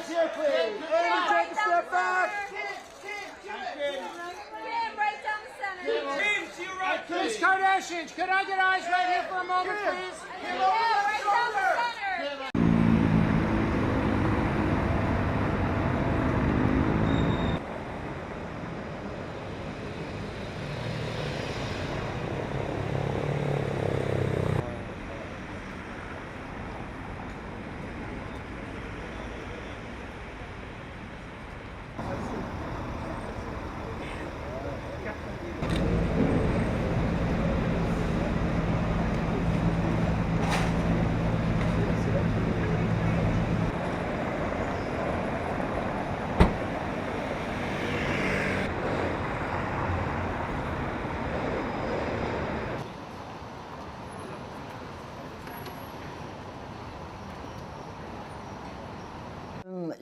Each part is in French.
Right here, please. Amy, take a step back. Miss Kardashian, could I get eyes right here for a moment, please?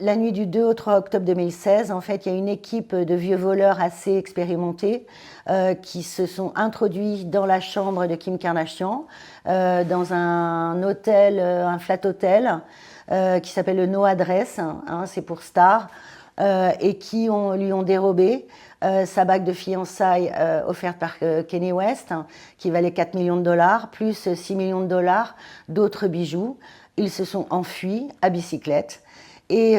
La nuit du 2 au 3 octobre 2016, en fait, il y a une équipe de vieux voleurs assez expérimentés qui se sont introduits dans la chambre de Kim Kardashian, dans un hôtel, un flat hôtel, qui s'appelle le No Address, hein, c'est pour Star, et qui lui ont dérobé sa bague de fiançailles offerte par Kanye West, qui valait 4 millions de dollars, plus 6 millions de dollars d'autres bijoux. Ils se sont enfuis à bicyclette. Et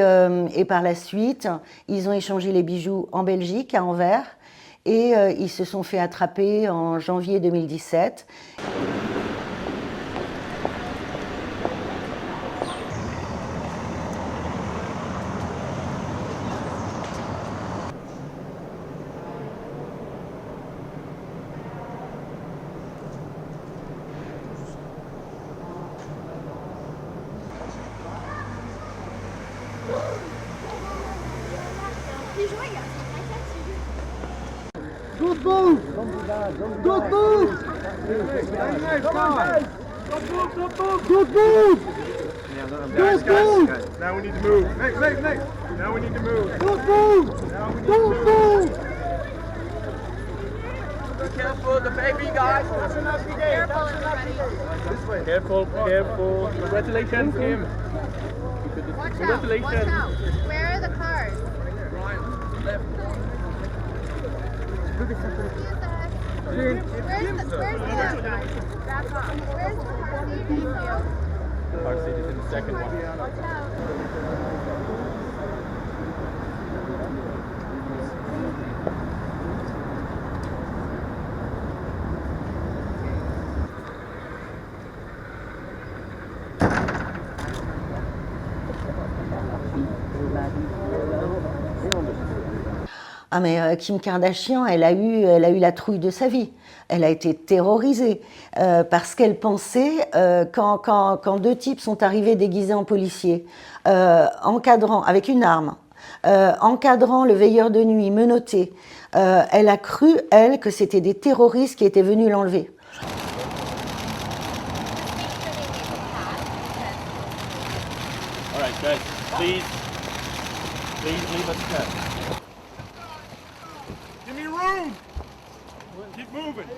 par la suite, ils ont échangé les bijoux en Belgique, à Anvers, et ils se sont fait attraper en janvier 2017. Don't move! Don't move! Don't move! Don't move! Now we need to move. Next. Now we need to move. Don't move! Don't move! Be careful, the baby, guys. Careful. Congratulations, Kim. Congratulations. Watch out. Where are the cars? Where's the Car seat is in the second one. Watch out. Ah mais Kim Kardashian, elle a eu la trouille de sa vie. Elle a été terrorisée parce qu'elle pensait, quand deux types sont arrivés déguisés en policiers, encadrant avec une arme, encadrant le veilleur de nuit, menotté, elle a cru, elle, que c'était des terroristes qui étaient venus l'enlever. All right, guys. Please leave us go. Give me room. Keep moving.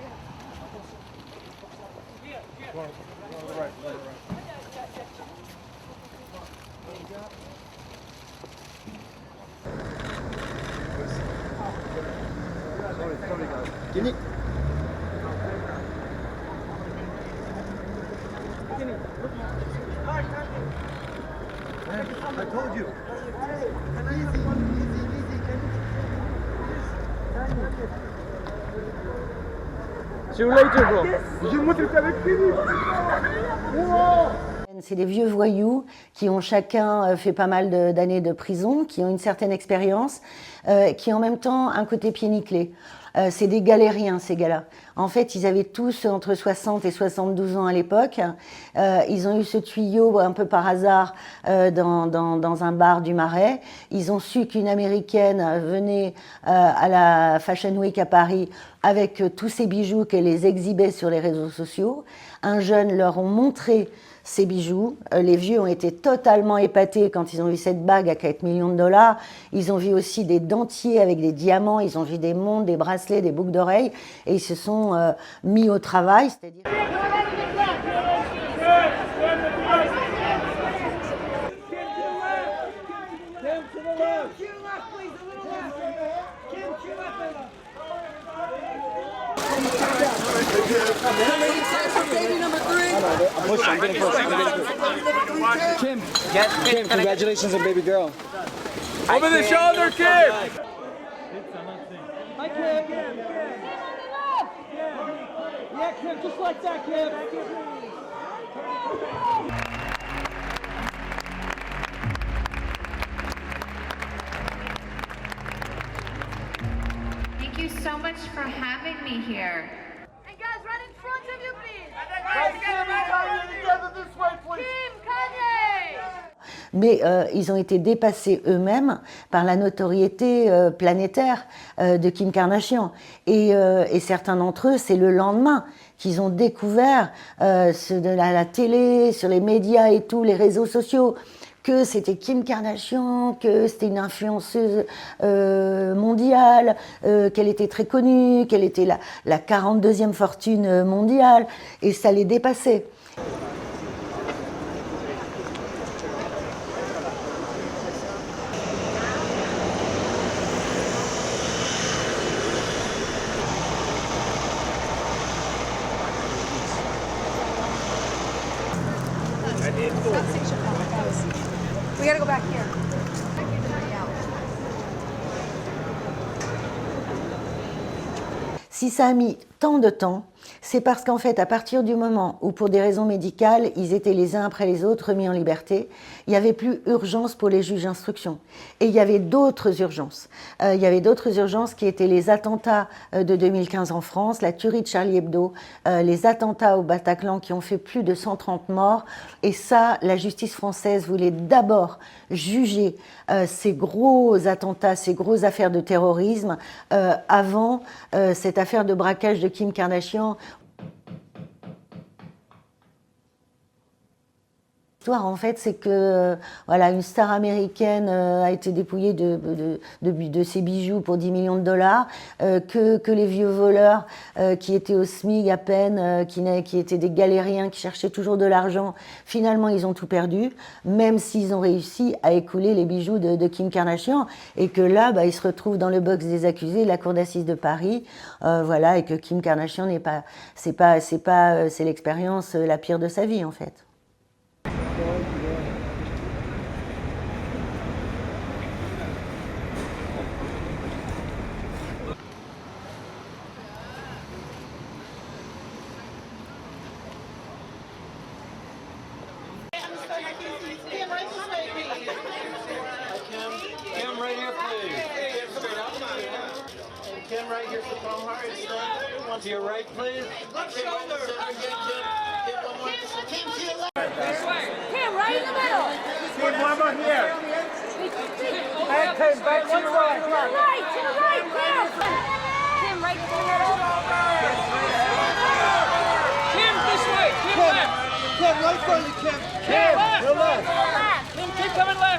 Go on to the right. Jimmy. I told you. See you later, bro. Je montre avec Philippe. C'est des vieux voyous qui ont chacun fait pas mal d'années de prison, qui ont une certaine expérience, qui ont en même temps un côté pied nickelé. C'est des galériens, ces gars-là. En fait, ils avaient tous entre 60 et 72 ans à l'époque. Ils ont eu ce tuyau un peu par hasard dans un bar du Marais. Ils ont su qu'une Américaine venait à la Fashion Week à Paris avec tous ces bijoux qu'elle les exhibait sur les réseaux sociaux. Un jeune leur ont montré ces bijoux. Les vieux ont été totalement épatés quand ils ont vu cette bague à 4 millions de dollars. Ils ont vu aussi des dentiers avec des diamants, ils ont vu des montres, des bracelets, des boucles d'oreilles et ils se sont mis au travail. C'est-à-dire... Kim, congratulations on baby girl. Over the shoulder, Kim! Hi, Kim. Yeah, Kim, just like that, Kim. Thank you so much for having me here. And guys, run in front of you, please. Together this way, please. Team Kanye. Mais ils ont été dépassés eux-mêmes par la notoriété planétaire de Kim Kardashian. Et certains d'entre eux, c'est le lendemain qu'ils ont découvert de la télé, sur les médias et tout, les réseaux sociaux, que c'était Kim Kardashian, que c'était une influenceuse mondiale, qu'elle était très connue, qu'elle était la 42e fortune mondiale, et ça les dépassait. We gotta go back here. Si ça a mis tant de temps, c'est parce qu'en fait, à partir du moment où, pour des raisons médicales, ils étaient les uns après les autres remis en liberté, il n'y avait plus urgence pour les juges d'instruction. Et il y avait d'autres urgences. Il y avait d'autres urgences qui étaient les attentats de 2015 en France, la tuerie de Charlie Hebdo, les attentats au Bataclan qui ont fait plus de 130 morts. Et ça, la justice française voulait d'abord juger ces gros attentats, ces grosses affaires de terrorisme avant cette affaire de braquage de Kim Kardashian. L'histoire, en fait, c'est que voilà, une star américaine a été dépouillée de ses bijoux pour 10 millions de dollars, que les vieux voleurs qui étaient au SMIC à peine, qui étaient des galériens, qui cherchaient toujours de l'argent, finalement, ils ont tout perdu, même s'ils ont réussi à écouler les bijoux de Kim Kardashian, et que là, ils se retrouvent dans le box des accusés de la cour d'assises de Paris, voilà, et que Kim Kardashian c'est l'expérience la pire de sa vie, en fait. Kim right here, please. Kim right here for Tom Harris. To your right, please. Left shoulder. Kim, right in the middle. Kim, one more here. Back to the right. Right, to the right, Kim. Kim, right in the middle. Kim, this way. Kim, left. Kim, right front of Kim. Kim, Your left. Left. Kim, keep coming left.